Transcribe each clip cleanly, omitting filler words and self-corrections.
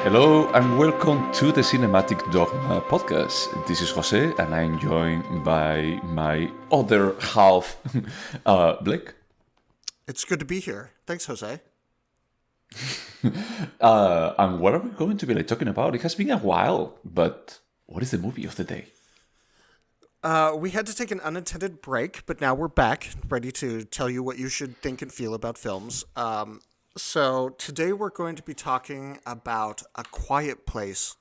Hello and welcome to the Cinematic Dogma podcast. This is Jose and I'm joined by my other half, Blake. It's good to be here. Thanks, Jose. And what are we going to be talking about? It has been a while, but what is the movie of the day? We had to take an unintended break, but now we're back, ready to tell you what you should think and feel about films. So today we're going to be talking about A Quiet Place,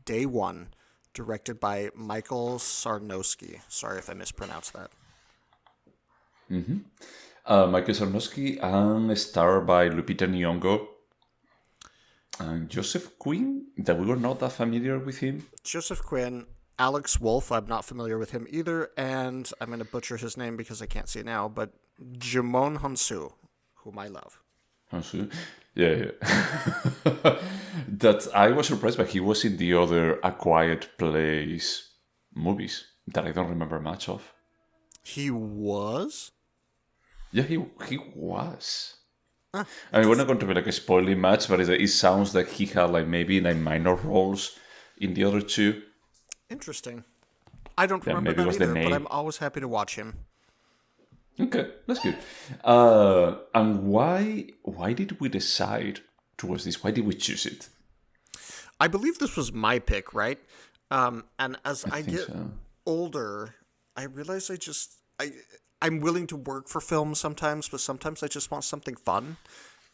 Day 1, directed by Michael Sarnoski. Sorry if I mispronounced that. Michael Sarnoski and starred by Lupita Nyong'o and Joseph Quinn, that we were not that familiar with him. Joseph Quinn, Alex Wolff, I'm not familiar with him either, and I'm going to butcher his name because I can't see it now, but Jimon Honsu, whom I love. Yeah. That I was surprised, but he was in the other A Quiet Place movies that I don't remember much of. He was? Yeah, he was. I mean, we're not going to be spoiling much, but it sounds like he had maybe minor roles in the other two. Interesting. I don't remember maybe that was the either, but name. I'm always happy to watch him. Okay, that's good. And why did we decide towards this? Why did we choose it? I believe this was my pick, right? And as I get so. older, I realize I'm willing to work for films sometimes, but sometimes I just want something fun.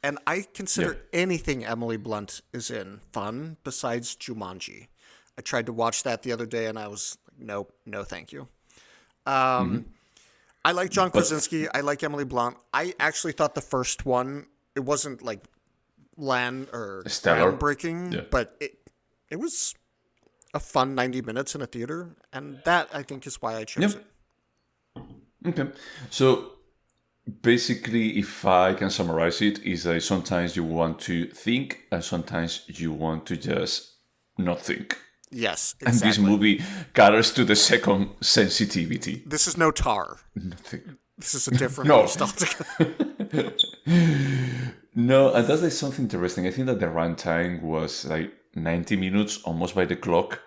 And I consider anything Emily Blunt is in fun besides Jumanji. I tried to watch that the other day and I was like, no, thank you. I like John Krasinski. I like Emily Blunt. I actually thought the first one, it wasn't groundbreaking, but it was a fun 90 minutes in a theater, and that I think is why I chose it. Okay, so basically, if I can summarize it, is that sometimes you want to think, and sometimes you want to just not think. Yes, exactly. And this movie caters to the second sensitivity. This is no Tar. Nothing. This is a different nostalgic. No, and that's something interesting. I think that the runtime was 90 minutes, almost by the clock,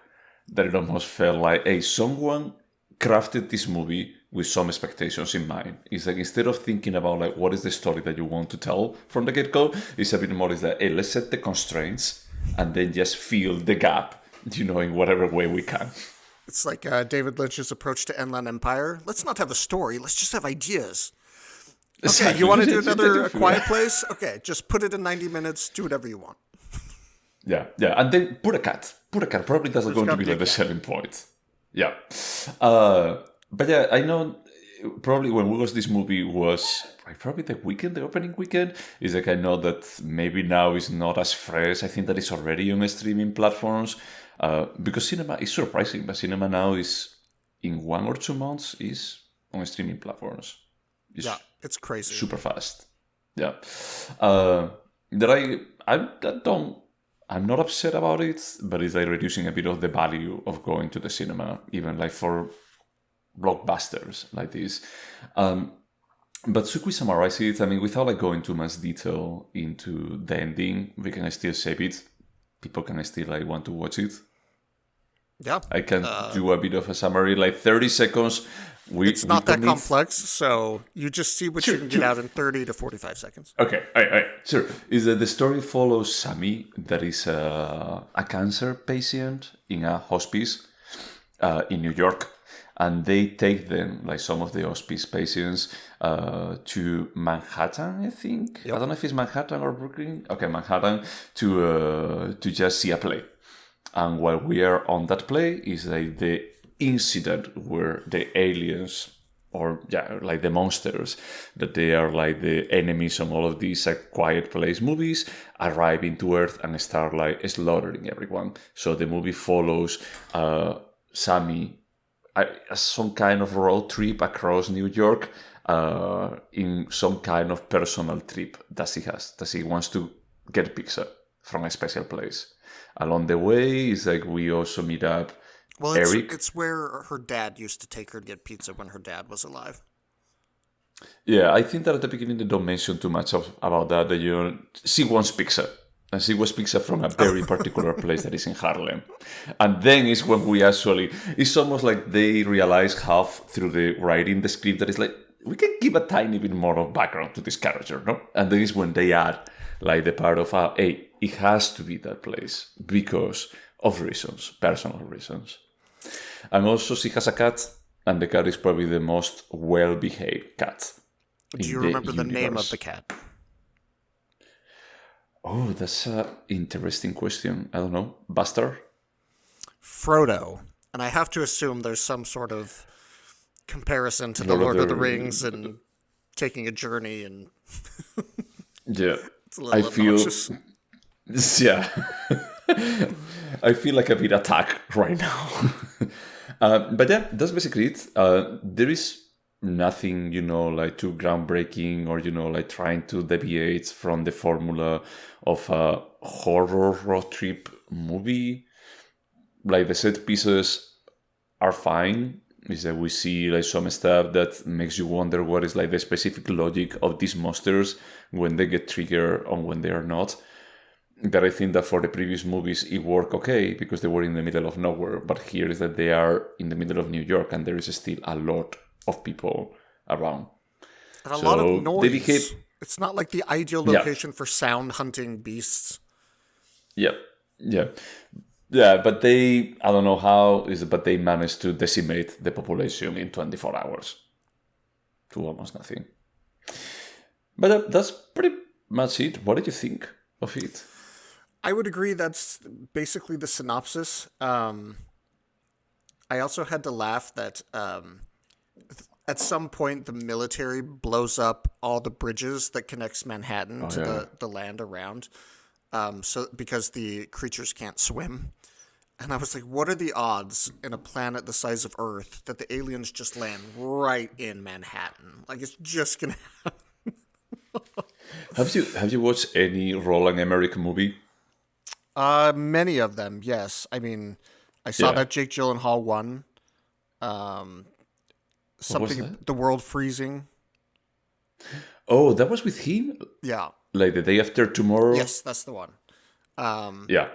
that it almost felt like, hey, someone crafted this movie with some expectations in mind. It's instead of thinking about what is the story that you want to tell from the get-go, it's a bit more hey, let's set the constraints and then just fill the gap, in whatever way we can. It's like David Lynch's approach to Inland Empire. Let's not have a story. Let's just have ideas. Okay, Exactly. You want to do another A Quiet Place? Okay, just put it in 90 minutes. Do whatever you want. Yeah. And then put a cat. Probably that's going to be the selling point. Yeah. But yeah, I know probably when we watched this movie was probably the opening weekend. Is I know that maybe now is not as fresh. I think that it's already on streaming platforms. Because cinema is surprising, but cinema now is in 1 or 2 months is on streaming platforms. It's crazy. Super fast. Yeah. I'm not upset about it, but it's reducing a bit of the value of going to the cinema, even for blockbusters like this. But should we summarize it? I mean, without going too much detail into the ending, we can still save it. People can still want to watch it. Yeah. I can do a bit of a summary, 30 seconds. It's not that complex, so you just see what you can get out in 30 to 45 seconds. Okay, all right. Sure. Is that the story follows Sammy, that is a cancer patient in a hospice in New York. And they take them, some of the hospice patients, to Manhattan, I think. Yep. I don't know if it's Manhattan or Brooklyn. Okay, Manhattan, to just see a play. And while we are on that play, is the incident where the aliens, or the monsters, that they are the enemies of all of these Quiet Place movies, arrive into Earth and start slaughtering everyone. So the movie follows Sammy as some kind of road trip across New York, in some kind of personal trip that he has, that he wants to get pizza from a special place. Along the way, it's we also meet up Eric. It's where her dad used to take her to get pizza when her dad was alive. Yeah, I think that at the beginning they don't mention too much about that. She wants pizza. And she was picked up from a very particular place that is in Harlem. And then is when we actually... It's almost like they realize half through the writing the script that is like, we can give a tiny bit more of background to this character, no? And then is when they add like the part of, hey, it has to be that place because of reasons, personal reasons. And also she has a cat, and the cat is probably the most well-behaved cat. Do you remember the name of the cat? Oh, that's an interesting question. I don't know. Buster? Frodo. And I have to assume there's some sort of comparison to the Lord of the Rings and taking a journey and... Yeah. It's a little obnoxious. Yeah. I feel like a bit attacked right now. But yeah, that's basically it. There is nothing, like too groundbreaking or, like trying to deviate from the formula of a horror road trip movie. Like the set pieces are fine. Is that we see like some stuff that makes you wonder what is like the specific logic of these monsters when they get triggered or when they are not. That I think that for the previous movies it worked okay because they were in the middle of nowhere, but here is that they are in the middle of New York and there is still a lot of people around. And a lot of noise. It's not like the ideal location for sound hunting beasts. Yeah, but I don't know how, but they managed to decimate the population in 24 hours to almost nothing. But that's pretty much it. What did you think of it? I would agree that's basically the synopsis. I also had to laugh that at some point the military blows up all the bridges that connects Manhattan to the land around, so because the creatures can't swim. And I was like, what are the odds in a planet the size of Earth that the aliens just land right in Manhattan? Like, it's just going to happen. Have you watched any Roland Emmerich movie? Many of them, yes. I mean, I saw that Jake Gyllenhaal one. Something, The World Freezing. Oh, that was with him? Yeah. Like The Day After Tomorrow? Yes, that's the one. Yeah.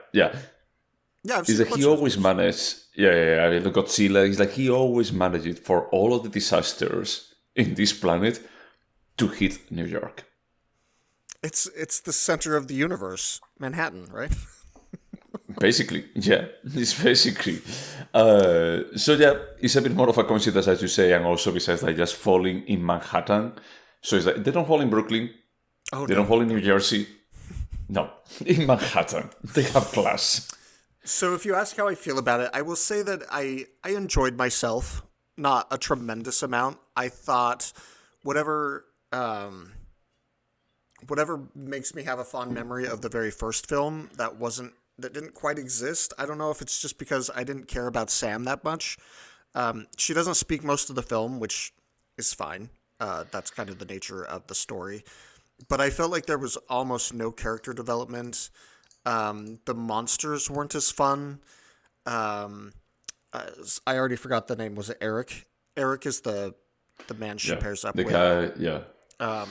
Yeah, Is that he always managed... Yeah. I mean, the Godzilla, he's like, he always managed for all of the disasters in this planet to hit New York. It's the center of the universe, Manhattan, right? Basically, yeah. It's basically. So yeah, it's a bit more of a coincidence, as you say, and also besides like just falling in Manhattan. So it's like they don't fall in Brooklyn. They don't fall in New Jersey. No, in Manhattan. They have class. So if you ask how I feel about it, I will say that I enjoyed myself, not a tremendous amount. I thought whatever makes me have a fond memory of the very first film that didn't quite exist. I don't know if it's just because I didn't care about Sam that much. She doesn't speak most of the film, which is fine. That's kind of the nature of the story. But I felt like there was almost no character development. The monsters weren't as fun. I already forgot the name. Was it Eric? Eric is the man she pairs up with. The guy, yeah.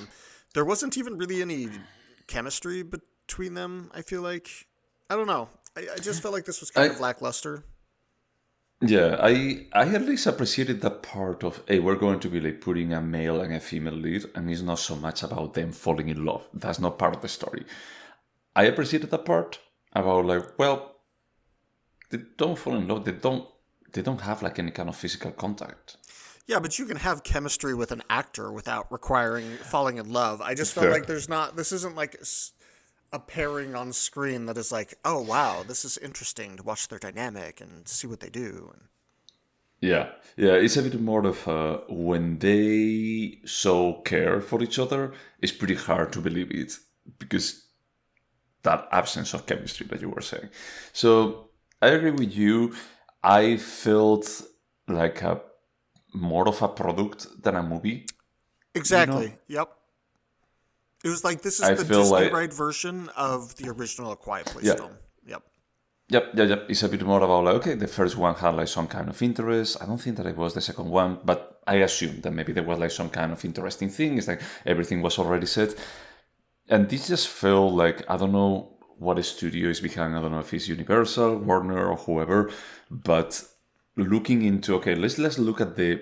There wasn't even really any chemistry between them, I feel like. I don't know. I just felt like this was kind of lackluster. Yeah, I at least appreciated that part of, hey, we're going to be like putting a male and a female lead, and it's not so much about them falling in love. That's not part of the story. I appreciated that part about like, well, they don't fall in love. They don't have like any kind of physical contact. Yeah, but you can have chemistry with an actor without requiring falling in love. I just felt like this isn't like a pairing on screen that is like, oh, wow, this is interesting to watch their dynamic and see what they do. Yeah, it's a bit more of when they so care for each other, it's pretty hard to believe it because that absence of chemistry that you were saying. So I agree with you. I felt like more of a product than a movie. Exactly. Yep. It was like, this is the Disney ride version of the original A Quiet Place film. Yep. It's a bit more about like, okay, the first one had like some kind of interest. I don't think that it was the second one, but I assume that maybe there was like some kind of interesting thing. It's like everything was already set. And this just felt like, I don't know what studio is behind. I don't know if it's Universal, Warner, or whoever. But looking into, okay, let's look at the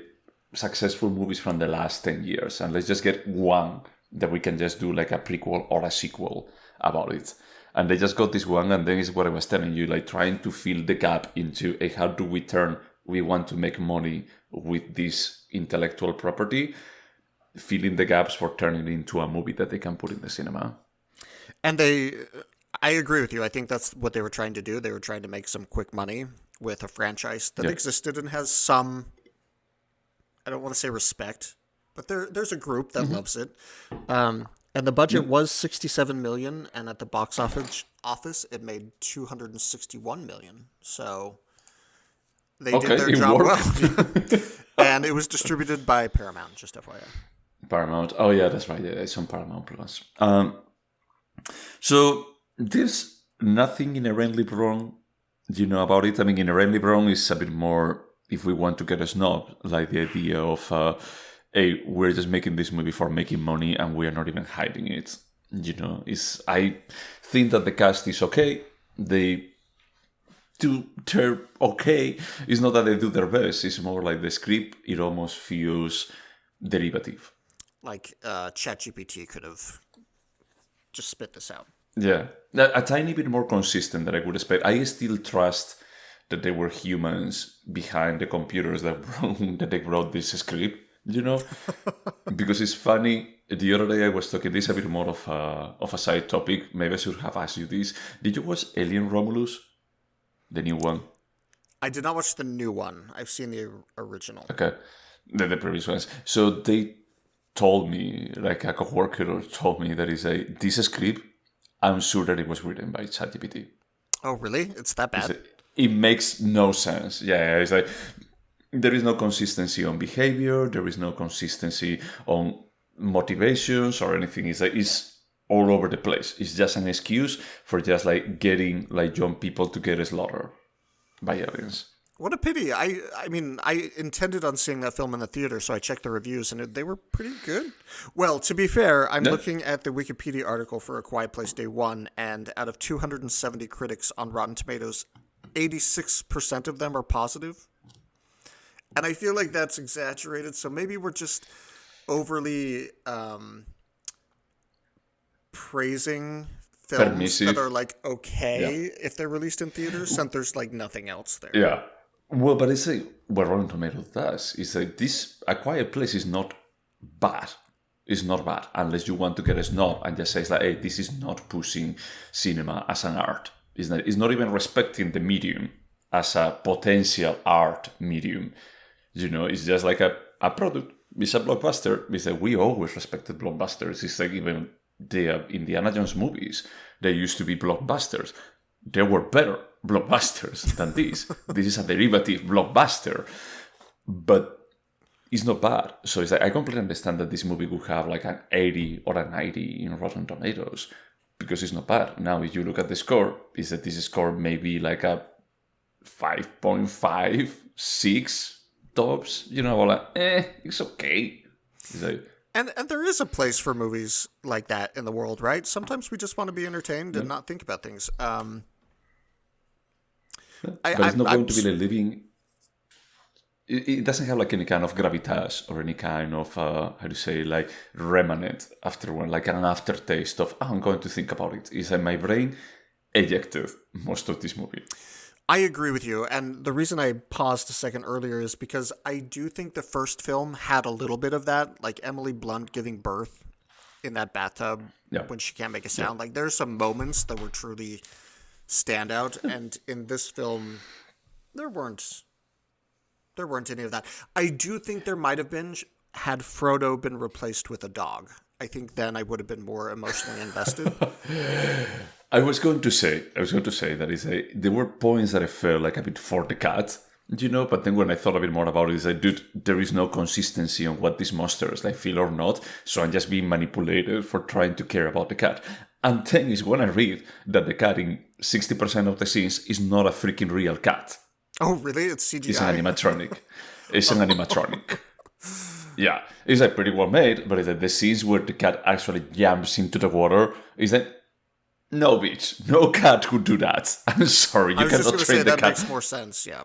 successful movies from the last 10 years, and let's just get one that we can just do like a prequel or a sequel about it. And they just got this one, and then is what I was telling you, like trying to fill the gap into how do we want to make money with this intellectual property, filling the gaps for turning it into a movie that they can put in the cinema. And I agree with you. I think that's what they were trying to do. They were trying to make some quick money with a franchise that existed and has some, I don't want to say respect, but there's a group that loves it. And the budget was $67 million, and at the box office it made $261 million. So they did their job well. And it was distributed by Paramount, just FYI. Paramount. Oh yeah, that's right. Yeah, it's on Paramount Plus. So there's nothing inherently wrong, about it. I mean, inherently wrong is a bit more, if we want to get a snob, like the idea of, hey, we're just making this movie for making money and we are not even hiding it. I think that the cast is okay. They're okay. It's not that they do their best. It's more like the script, it almost feels derivative. Like ChatGPT could have just spit this out. Yeah. A tiny bit more consistent than I would expect. I still trust that they were humans behind the computers that they wrote this script, Because it's funny. The other day I was talking, this is a bit more of a side topic. Maybe I should have asked you this. Did you watch Alien Romulus? The new one? I did not watch the new one. I've seen the original. Okay. The previous ones. So they told me, like a coworker told me that this script, I'm sure that it was written by ChatGPT. Oh, really? It's that bad? It makes no sense. Yeah, it's like there is no consistency on behavior. There is no consistency on motivations or anything. It's all over the place. It's just an excuse for just like getting like young people to get slaughtered by aliens. What a pity. I mean, I intended on seeing that film in the theater, so I checked the reviews, and they were pretty good. Well, to be fair, I'm looking at the Wikipedia article for A Quiet Place Day 1, and out of 270 critics on Rotten Tomatoes, 86% of them are positive. And I feel like that's exaggerated, so maybe we're just overly praising films that are like okay if they're released in theaters, since there's like nothing else there. Yeah. Well, but it's like what Rotten Tomatoes does is like this. A Quiet Place is not bad. It's not bad unless you want to get a snob and just say like, hey, this is not pushing cinema as an art. It's not even respecting the medium as a potential art medium. It's just like a product. It's a blockbuster. It's like we always respected blockbusters. It's like even the Indiana Jones movies, they used to be blockbusters. There were better blockbusters than this. This is a derivative blockbuster, but it's not bad. So it's like I completely understand that this movie would have like an 80 or a 90 in Rotten Tomatoes because it's not bad. Now, if you look at the score, is that this score may be like a 5.5, 6 tops. Like it's okay. It's like, and there is a place for movies like that in the world, right? Sometimes we just want to be entertained and not think about things. But it's not going to be like living. It doesn't have like any kind of gravitas or any kind of how to say like remnant after one, like an aftertaste of I'm going to think about it. It's like my brain ejected most of this movie. I agree with you, and the reason I paused a second earlier is because I do think the first film had a little bit of that, like Emily Blunt giving birth in that bathtub when she can't make a sound. Like there's some moments that were truly stand out, and in this film there weren't any of that. I do think there might have been had Frodo been replaced with a dog. I think then I would have been more emotionally invested. I was going to say that there were points that I felt like a bit for the cat, but then when I thought a bit more about it, it's like, dude, there is no consistency on what these monsters like feel or not, so I'm just being manipulated for trying to care about the cat. And then is when I read that the cat in 60% of the scenes is not a freaking real cat. Oh, really? It's CGI? It's an animatronic. It's an animatronic. Yeah, it's like pretty well made, but it's like the scenes where the cat actually jumps into the water, is that No, bitch. No cat could do that. I'm sorry. I You was just cannot going to train say the that cat. makes more sense. Yeah.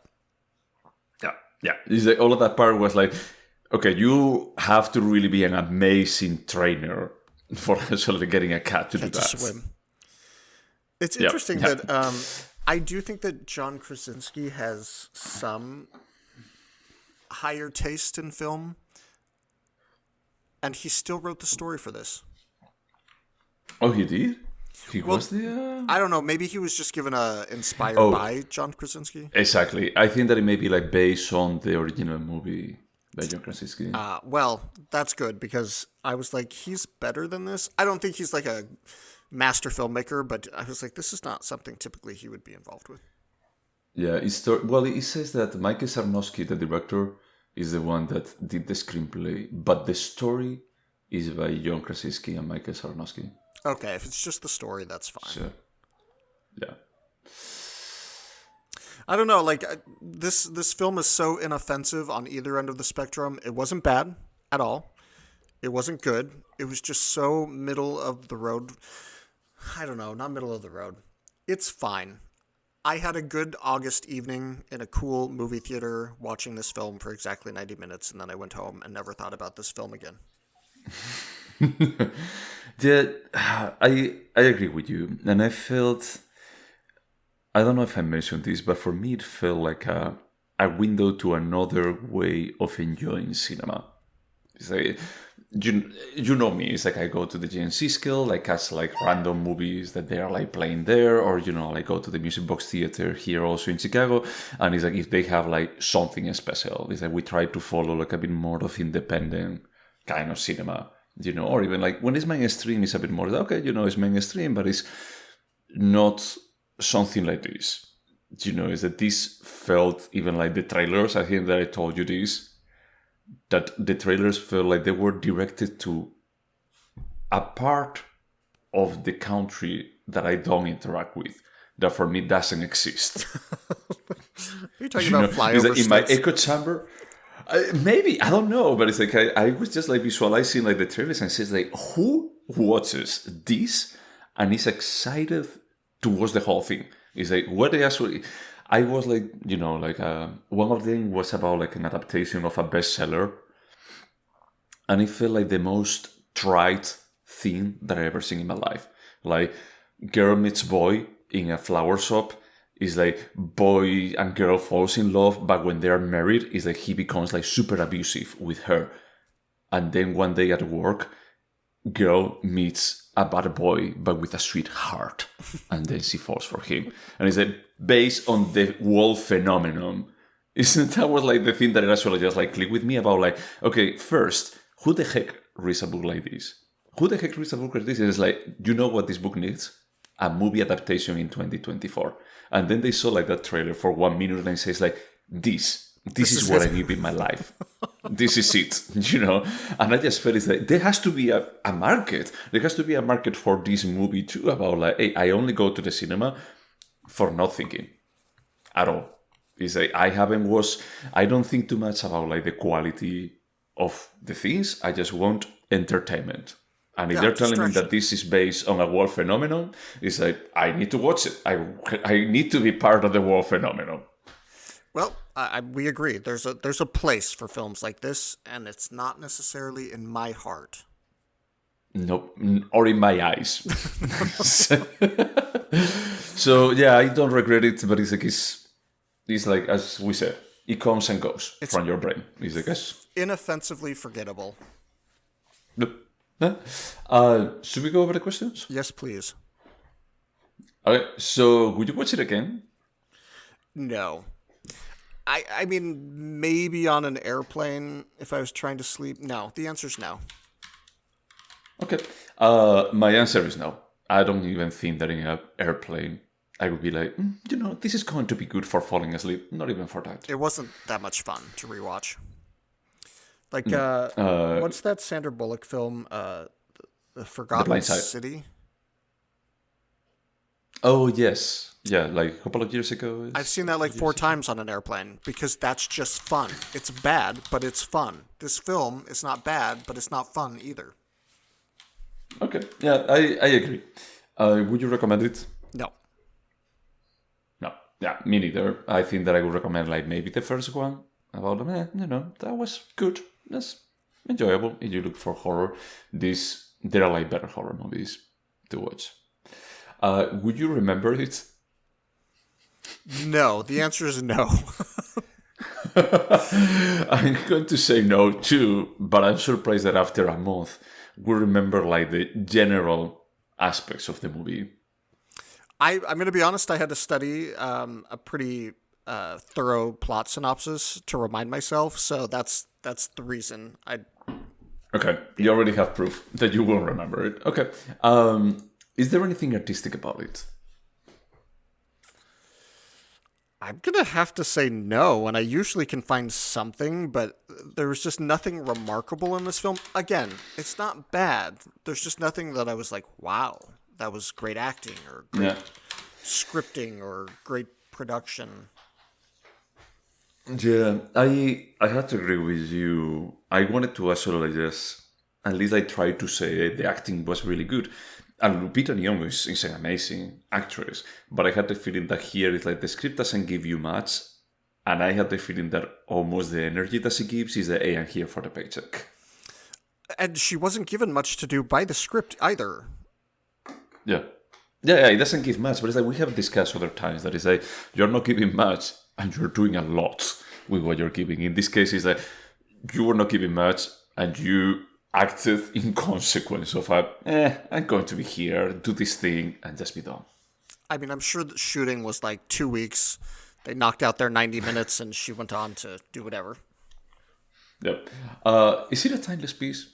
Yeah, yeah. It's like, all of that part was like, okay, you have to really be an amazing trainer for actually getting a cat to do Cat to that. swim. It's Yeah, interesting yeah. that I do think that John Krasinski has some higher taste in film, and he still wrote the story for this. Oh, he did? He Well, was the. I don't know. Maybe he was just given inspired Oh, by John Krasinski. exactly. I think that it may be like based on the original movie by John Krasinski. Well, that's good because I was like, he's better than this. I don't think he's like a master filmmaker, but I was like, this is not something typically he would be involved with. Yeah, well, it says that Michael Sarnoski, the director, is the one that did the screenplay, but the story is by John Krasinski and Michael Sarnoski. Okay, if it's just the story, that's fine. So, yeah. I don't know. Like this film is so inoffensive on either end of the spectrum. It wasn't bad at all. It wasn't good. It was just so middle of the road. I don't know, not middle of the road. It's fine. I had a good August evening in a cool movie theater watching this film for exactly 90 minutes, and then I went home and never thought about this film again. Yeah, I agree with you, and I felt. I don't know if I mentioned this, but for me it felt like a window to another way of enjoying cinema. It's like, you know me, it's like I go to the GNC skill, like catch like random movies that they are like playing there, or like go to the Music Box Theater here also in Chicago, and it's like if they have like something special, it's like we try to follow like a bit more of independent kind of cinema, or even like when it's mainstream, it's a bit more okay, it's mainstream, but it's not something like this. Is that this felt even like the trailers. I think that I told you this, that the trailers felt like they were directed to a part of the country that I don't interact with, that for me doesn't exist. Are you talking about flyover like in my sticks? echo chamber? Maybe, I don't know, but it's like I was just like visualizing like the trailers and says like, who watches this and is excited to watch the whole thing? It's like what they actually. I was like, one of them was about like an adaptation of a bestseller, and it felt like the most tried thing that I ever seen in my life. Like girl meets boy in a flower shop. Is like boy and girl falls in love, but when they are married, is like he becomes like super abusive with her, and then one day at work, girl meets a bad boy but with a sweet heart, and then she falls for him, and it's like based on the wall phenomenon. Isn't that was like the thing that actually just like clicked with me about like, okay, first, who the heck reads a book like this? Who the heck reads a book like this? It's like, what this book needs? A movie adaptation in 2024. And then they saw like that trailer for 1 minute and it says like, this is what I need in my life. This is it, And I just felt it's like, there has to be a market. There has to be a market for this movie too, about like, hey, I only go to the cinema for not thinking at all. It's like, I don't think too much about like the quality of the things. I just want entertainment. And if they're telling me that this is based on a world phenomenon, it's like, I need to watch it. I need to be part of the world phenomenon. Well, we agree. There's a place for films like this, and it's not necessarily in my heart. Nope, or in my eyes. So yeah, I don't regret it, but it's like as we said, it comes and goes from your brain. It's like inoffensively forgettable. Should we go over the questions? Yes, please. Okay, so would you watch it again? No. I mean, maybe on an airplane if I was trying to sleep. No, the answer's no. Okay. My answer is no. I don't even think that in an airplane I would be like, this is going to be good for falling asleep. Not even for that. It wasn't that much fun to rewatch. Like, what's that Sandra Bullock film? The Forgotten City? Oh, yes. Yeah, like a couple of years ago. I've seen that like 4 times on an airplane because that's just fun. It's bad, but it's fun. This film is not bad, but it's not fun either. Okay, yeah, I agree. Would you recommend it? No. No. Yeah, me neither. I think that I would recommend like maybe the first one. About that was good. That's enjoyable. If you look for horror, there are like better horror movies to watch. Would you remember it? No. The answer is no. I'm going to say no too, but I'm surprised that after a month we remember like the general aspects of the movie. I'm going to be honest. I had to study a pretty thorough plot synopsis to remind myself. So that's the reason. Okay, you already have proof that you will remember it. Okay. Is there anything artistic about it? I'm going to have to say no, and I usually can find something, but there was just nothing remarkable in this film. Again, it's not bad. There's just nothing that I was like, wow, that was great acting or great scripting or great production. Yeah, I had to agree with you. I wanted to actually just at least I tried to say the acting was really good. And Lupita Nyong'o is an amazing actress, but I had the feeling that here it's like the script doesn't give you much, and I had the feeling that almost the energy that she gives is that, hey, I'm here for the paycheck. And she wasn't given much to do by the script either. Yeah, it doesn't give much, but it's like we have discussed other times that it's like you're not giving much and you're doing a lot with what you're giving. In this case, it's like you were not giving much and you acted in consequence of I'm going to be here, do this thing, and just be done. I mean, I'm sure the shooting was like 2 weeks. They knocked out their 90 minutes and she went on to do whatever. Yep. Is it a timeless piece?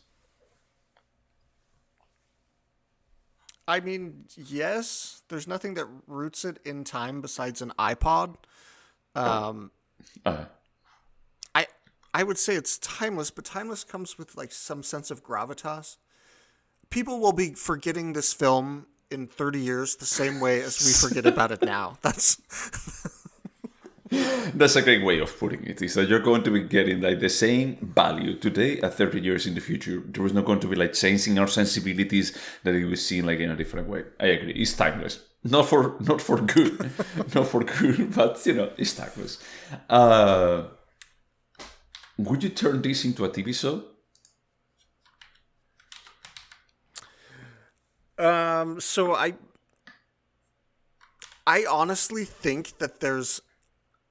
I mean, yes. There's nothing that roots it in time besides an iPod. I would say it's timeless, but timeless comes with like some sense of gravitas. People will be forgetting this film in 30 years the same way as we forget about it now. That's a great way of putting it. Is that you're going to be getting like the same value today at 30 years in the future. There is not going to be like changing our sensibilities that it was seen like in a different way. I agree. It's timeless. Not for good. Not for good, but it's timeless. Would you turn this into a TV show? So I honestly think that there's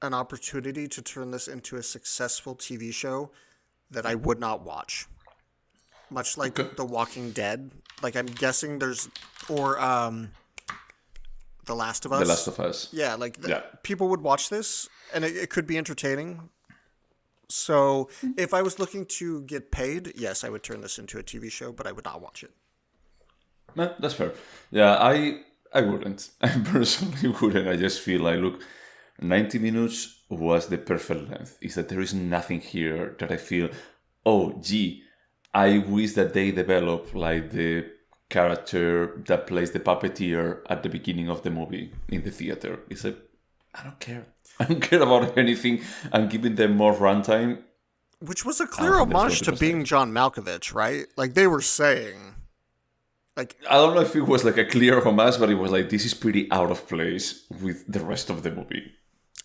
an opportunity to turn this into a successful TV show that I would not watch. Much like The Walking Dead. Like I'm guessing or The Last of Us. The Last of Us. Yeah, people would watch this and it could be entertaining. So if I was looking to get paid, yes, I would turn this into a TV show, but I would not watch it. No, that's fair. Yeah, I wouldn't. I personally wouldn't. I just feel like, look, 90 minutes was the perfect length. Is that there is nothing here that I feel, oh, gee, I wish that they develop like the character that plays the puppeteer at the beginning of the movie in the theater. It's like, I don't care. I don't care about anything. I'm giving them more runtime. Which was a clear homage to being John Malkovich, right? Like they were saying. Like I don't know if it was like a clear homage, but it was like, this is pretty out of place with the rest of the movie.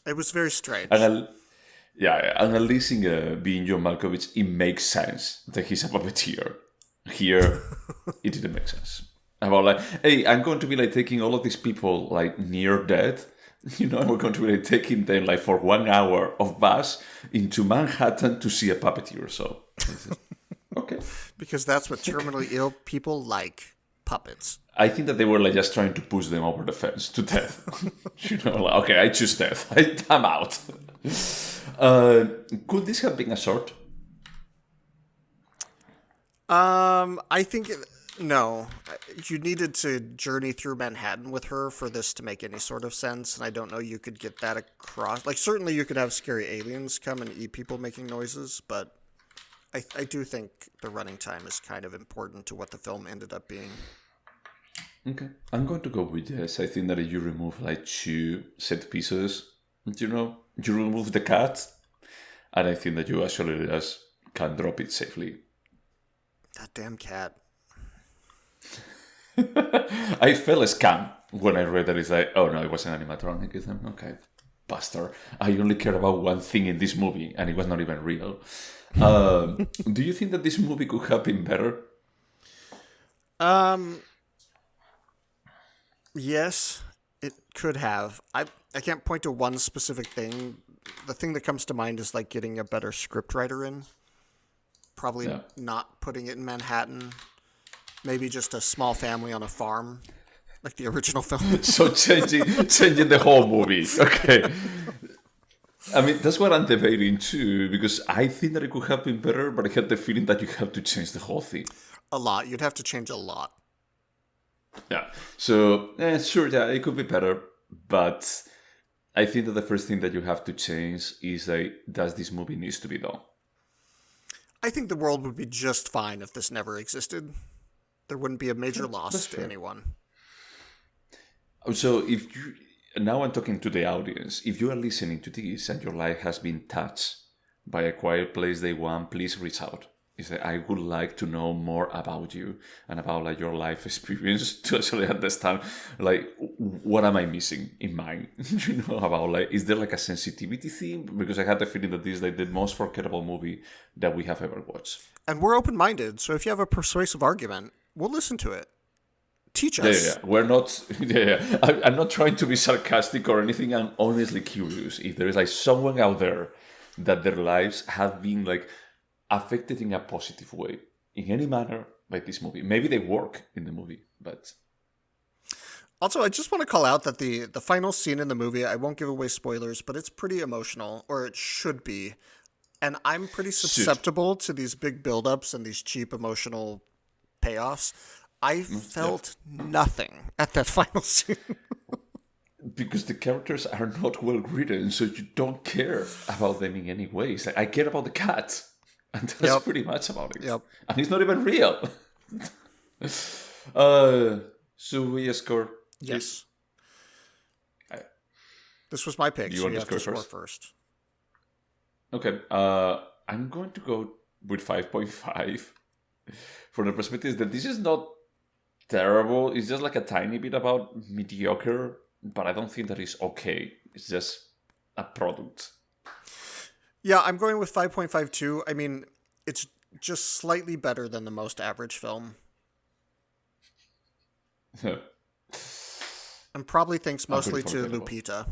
It was very strange. And at least in being John Malkovich, it makes sense that he's a puppeteer. Here, it didn't make sense. About like, hey, I'm going to be like taking all of these people like near death. We're going to be like, taking them like for 1 hour of bus into Manhattan to see a puppeteer. So, okay. Because that's what terminally ill people like, puppets. I think that they were like just trying to push them over the fence to death. Like, okay, I choose death. I'm out. Could this have been a short? I think no. You needed to journey through Manhattan with her for this to make any sort of sense, and I don't know you could get that across. Like, certainly you could have scary aliens come and eat people making noises, but I do think the running time is kind of important to what the film ended up being. Okay. I'm going to go with yes. I think that if you remove like 2 set pieces, you remove the cat, and I think that you actually just can drop it safely. That damn cat. I felt a scam when I read that. It's like, oh no, it was an animatronic. It's like, okay, bastard. I only care about one thing in this movie, and it was not even real. Do you think that this movie could have been better? Yes, it could have. I can't point to one specific thing. The thing that comes to mind is like getting a better scriptwriter in. Probably not putting it in Manhattan. Maybe just a small family on a farm, like the original film. So changing the whole movie. Okay. I mean, that's what I'm debating too, because I think that it could have been better, but I had the feeling that you have to change the whole thing. A lot. You'd have to change a lot. Yeah. So, sure, yeah, it could be better, but I think that the first thing that you have to change is like, does this movie needs to be done? I think the world would be just fine if this never existed. There wouldn't be a major loss to anyone. So if you, now I'm talking to the audience, if you are listening to this and your life has been touched by A Quiet Place Day One, please reach out. Is that I would like to know more about you and about like your life experience to actually understand like what am I missing in mine, about like is there like a sensitivity theme, because I had the feeling that this is like the most forgettable movie that we have ever watched. And we're open-minded, so if you have a persuasive argument, we'll listen to it. Teach us. Yeah. We're not. Yeah. I'm not trying to be sarcastic or anything. I'm honestly curious if there is like someone out there that their lives have been like affected in a positive way in any manner by this movie. Maybe they work in the movie, but also I just want to call out that the final scene in the movie, I won't give away spoilers, but it's pretty emotional, or it should be, and I'm pretty susceptible to these big buildups and these cheap emotional payoffs. I felt nothing at that final scene. Because the characters are not well written, so you don't care about them in any way. It's like, I care about the cat. And that's pretty much about it. Yep. And it's not even real. So we score. Yes. This was my pick, so you have to score first. Okay. I'm going to go with 5.5. From the perspective that this is not terrible. It's just like a tiny bit about mediocre, but I don't think that it's okay. It's just a product. Yeah, I'm going with 5.52. I mean, it's just slightly better than the most average film. And probably thanks mostly to Lupita,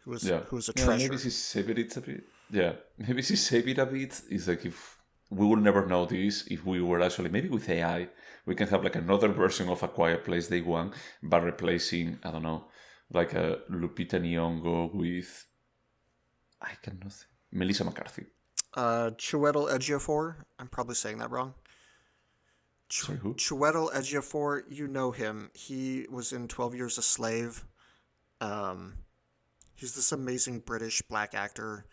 who was a treasure. Maybe she saved it a bit. Yeah, maybe she saved it a bit. It's like if we would never know this if we were actually, maybe with AI, we can have like another version of A Quiet Place Day One, but replacing, I don't know, like a Lupita Nyong'o with, I cannot think, Melissa McCarthy. Chiwetel Ejiofor. I'm probably saying that wrong. Sorry, who? Chiwetel Ejiofor, you know him. He was in 12 Years a Slave. He's this amazing British black actor.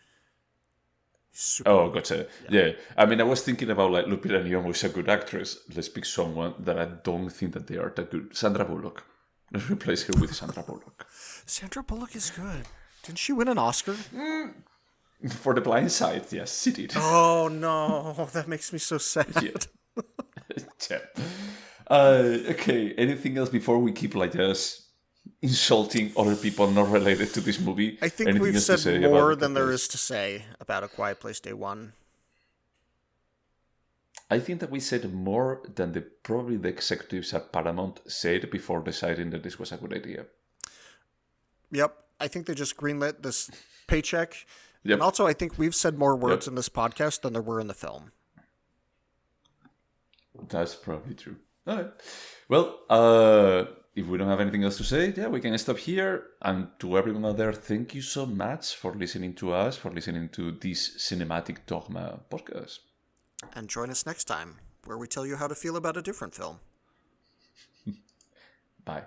Oh, gotcha. Yeah. I mean, I was thinking about like Lupita Nyong'o is a good actress. Let's pick someone that I don't think that they are that good. Sandra Bullock. Let's replace her with Sandra Bullock. Sandra Bullock is good. Didn't she win an Oscar? For The Blind Side, yes, she did. Oh, no. That makes me so sad. Yeah. Okay, anything else before we keep like just insulting other people not related to this movie? I think we've said more than there is to say about A Quiet Place Day One. I think that we said more than probably the executives at Paramount said before deciding that this was a good idea. Yep. I think they just greenlit this paycheck. Yep. And also, I think we've said more words in this podcast than there were in the film. That's probably true. All right. Well, if we don't have anything else to say, we can stop here. And to everyone out there, thank you so much for listening to us, for listening to this Cinematic Dogma podcast. And join us next time, where we tell you how to feel about a different film. Bye.